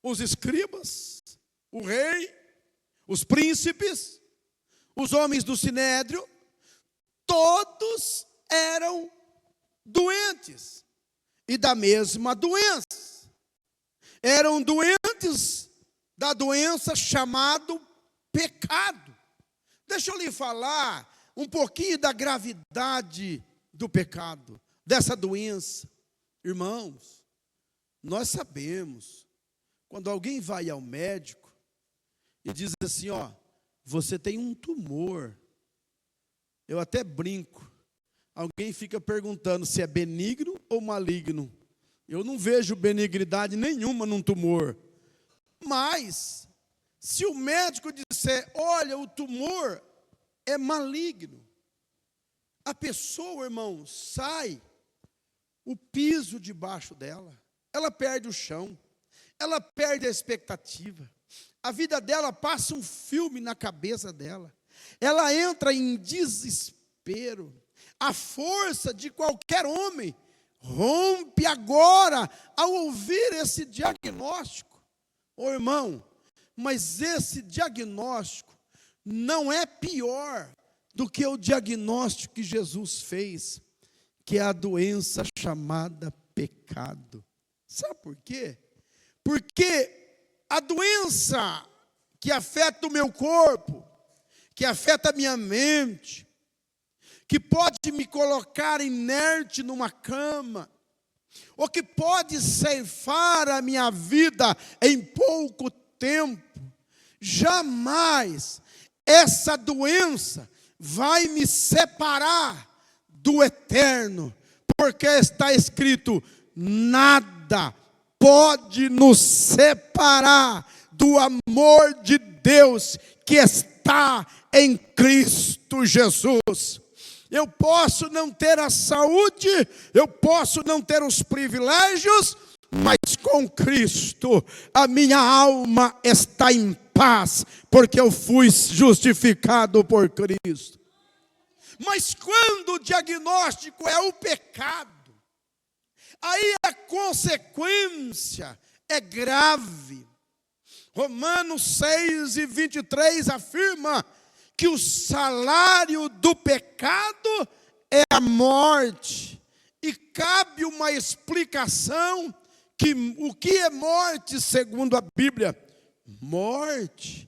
os escribas, o rei, os príncipes, os homens do sinédrio, todos eram doentes e da mesma doença. Eram doentes da doença chamada pecado. Deixa eu lhe falar um pouquinho da gravidade do pecado, dessa doença. Irmãos, nós sabemos, quando alguém vai ao médico e diz assim, ó, você tem um tumor. Eu até brinco. Alguém fica perguntando se é benigno ou maligno. Eu não vejo benignidade nenhuma num tumor. Mas, se o médico disser, olha, o tumor é maligno, a pessoa, irmão, sai o piso debaixo dela. Ela perde o chão. Ela perde a expectativa. A vida dela passa um filme na cabeça dela. Ela entra em desespero. A força de qualquer homem rompe agora ao ouvir esse diagnóstico. Ô irmão, mas esse diagnóstico não é pior do que o diagnóstico que Jesus fez, que é a doença chamada pecado. Sabe por quê? Porque a doença que afeta o meu corpo, que afeta a minha mente, que pode me colocar inerte numa cama, ou que pode ceifar a minha vida em pouco tempo, jamais essa doença vai me separar do eterno, porque está escrito, nada pode nos separar do amor de Deus que está em Cristo Jesus. Eu posso não ter a saúde, eu posso não ter os privilégios, mas com Cristo a minha alma está em paz, porque eu fui justificado por Cristo. Mas quando o diagnóstico é o pecado, aí a consequência é grave. Romanos 6:23 afirma que o salário do pecado é a morte. E cabe uma explicação que o que é morte segundo a Bíblia? Morte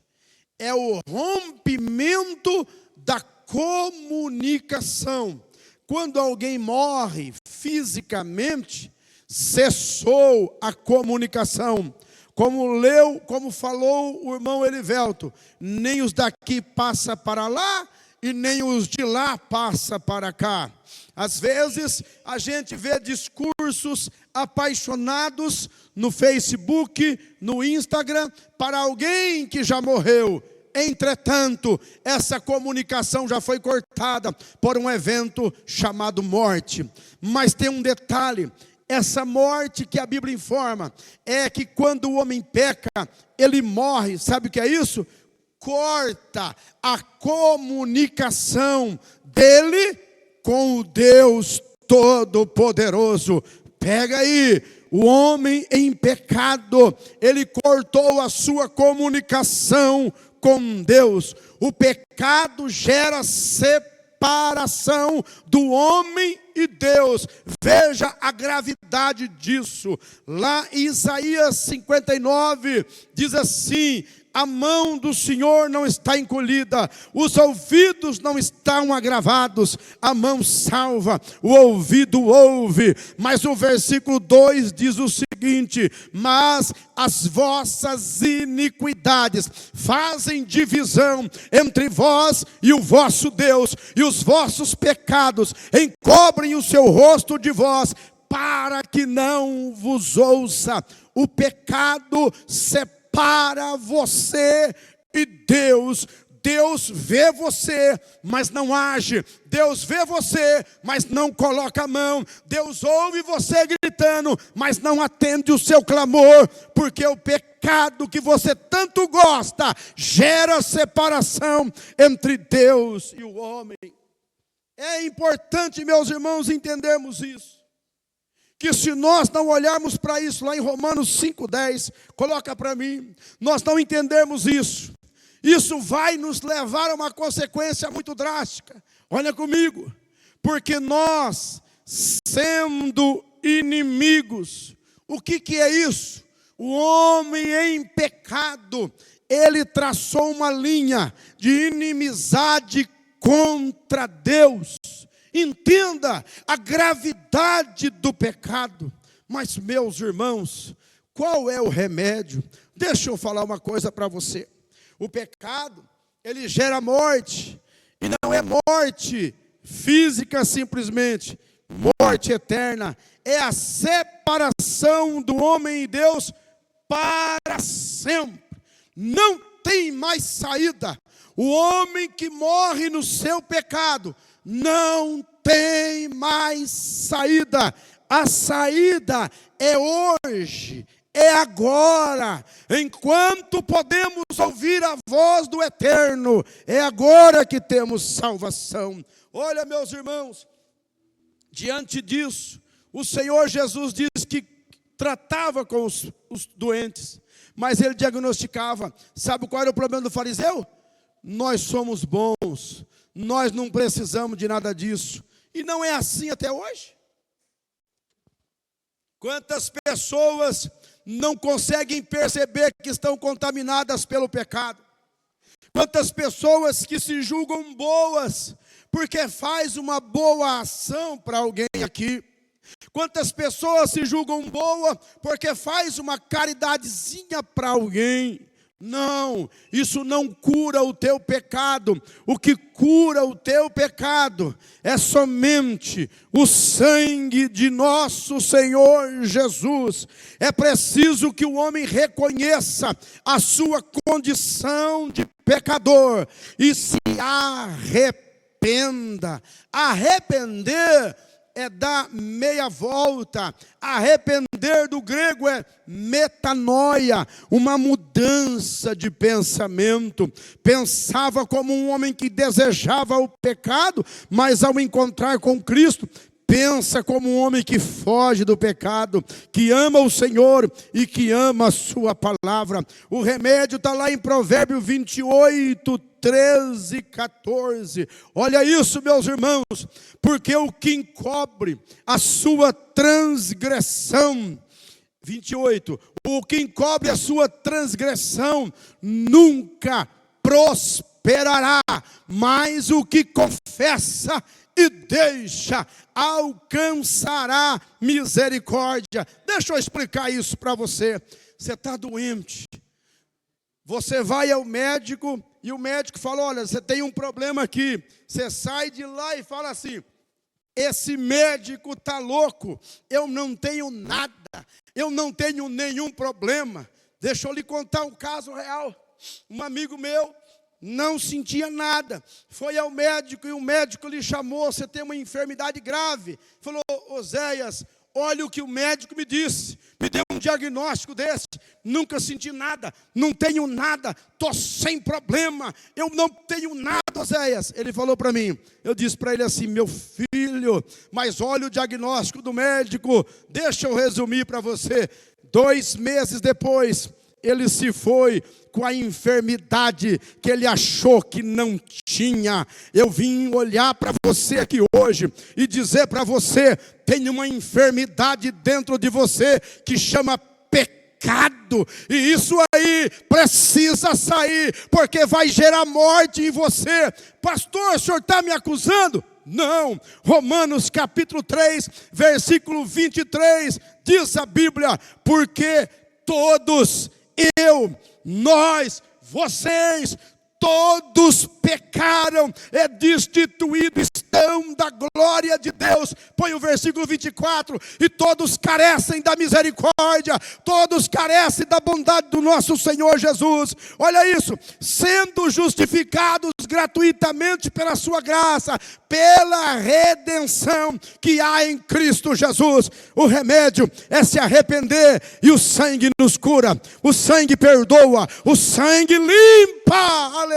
é o rompimento da comunicação. Quando alguém morre fisicamente, cessou a comunicação. Como falou o irmão Erivelto, nem os daqui passa para lá e nem os de lá passa para cá. Às vezes a gente vê discursos apaixonados no Facebook, no Instagram, para alguém que já morreu. Entretanto, essa comunicação já foi cortada por um evento chamado morte. Mas tem um detalhe. Essa morte que a Bíblia informa é que quando o homem peca, ele morre. Sabe o que é isso? Corta a comunicação dele com o Deus Todo-Poderoso. Pega aí, o homem em pecado, ele cortou a sua comunicação com Deus. O pecado gera separação do homem e Deus. Veja a gravidade disso. Lá em Isaías 59, diz assim, a mão do Senhor não está encolhida, os ouvidos não estão agravados, a mão salva, o ouvido ouve. Mas o versículo 2 diz o seguinte, mas as vossas iniquidades fazem divisão entre vós e o vosso Deus, e os vossos pecados encobrem o seu rosto de vós, para que não vos ouça. O pecado separa você e Deus. Deus vê você, mas não age. Deus vê você, mas não coloca a mão. Deus ouve você gritando, mas não atende o seu clamor, porque o pecado que você tanto gosta gera separação entre Deus e o homem. É importante, meus irmãos, entendermos isso. que se nós não olharmos para isso, lá em Romanos 5,10, coloca para mim, nós não entendermos isso, isso vai nos levar a uma consequência muito drástica. Olha comigo, porque nós, sendo inimigos, o que é isso? O homem em pecado, ele traçou uma linha de inimizade contra Deus. Entenda a gravidade do pecado. Mas, meus irmãos, qual é o remédio? Deixa eu falar uma coisa para você. O pecado, ele gera morte. E não é morte física simplesmente. Morte eterna. É a separação do homem e Deus para sempre. Não tem mais saída. O homem que morre no seu pecado não tem mais saída. A saída é hoje, é agora. Enquanto podemos ouvir a voz do Eterno, é agora que temos salvação. Olha, meus irmãos, diante disso, o Senhor Jesus diz que tratava com os doentes, mas ele diagnosticava. Sabe qual era o problema do fariseu? Nós somos bons, nós não precisamos de nada disso. E não é assim até hoje. Quantas pessoas não conseguem perceber que estão contaminadas pelo pecado? Quantas pessoas que se julgam boas porque faz uma boa ação para alguém aqui? Quantas pessoas se julgam boa porque faz uma caridadezinha para alguém? Não, isso não cura o teu pecado. O que cura o teu pecado é somente o sangue de nosso Senhor Jesus. É preciso que o homem reconheça a sua condição de pecador e se arrependa. Arrepender é dar meia volta. Arrepender do grego é metanoia, uma mudança de pensamento. Pensava como um homem que desejava o pecado, mas ao encontrar com Cristo, pensa como um homem que foge do pecado, que ama o Senhor e que ama a sua palavra. O remédio está lá em Provérbios 28, 13 e 14. Olha isso, meus irmãos. Porque o que encobre a sua transgressão, 28, o que encobre a sua transgressão nunca prosperará, mas o que confessa e deixa alcançará misericórdia. Deixa eu explicar isso para você. Você está doente, você vai ao médico e o médico fala: olha, você tem um problema aqui. Você sai de lá e fala assim: esse médico está louco, eu não tenho nada, eu não tenho nenhum problema. Deixa eu lhe contar um caso real. Um amigo meu não sentia nada, foi ao médico e o médico lhe chamou: você tem uma enfermidade grave. Falou: Oséias, olha o que o médico me disse, me deu um diagnóstico desse, nunca senti nada, não tenho nada, estou sem problema, eu não tenho nada, Oséias. Ele falou para mim, eu disse para ele assim: meu filho, mas olha o diagnóstico do médico, deixa eu resumir para você. 2 meses depois, ele se foi com a enfermidade que ele achou que não tinha. Eu vim olhar para você aqui hoje e dizer para você: tem uma enfermidade dentro de você que chama pecado. E isso aí precisa sair, porque vai gerar morte em você. Pastor, o senhor está me acusando? Não. Romanos capítulo 3, versículo 23, diz a Bíblia: porque todos, eu, nós, vocês, todos pecaram e destituídos estão da glória de Deus. Põe o versículo 24. E todos carecem da misericórdia, todos carecem da bondade do nosso Senhor Jesus. Olha isso: sendo justificados gratuitamente pela sua graça, pela redenção que há em Cristo Jesus. O remédio é se arrepender, e o sangue nos cura, o sangue perdoa, o sangue limpa. Aleluia.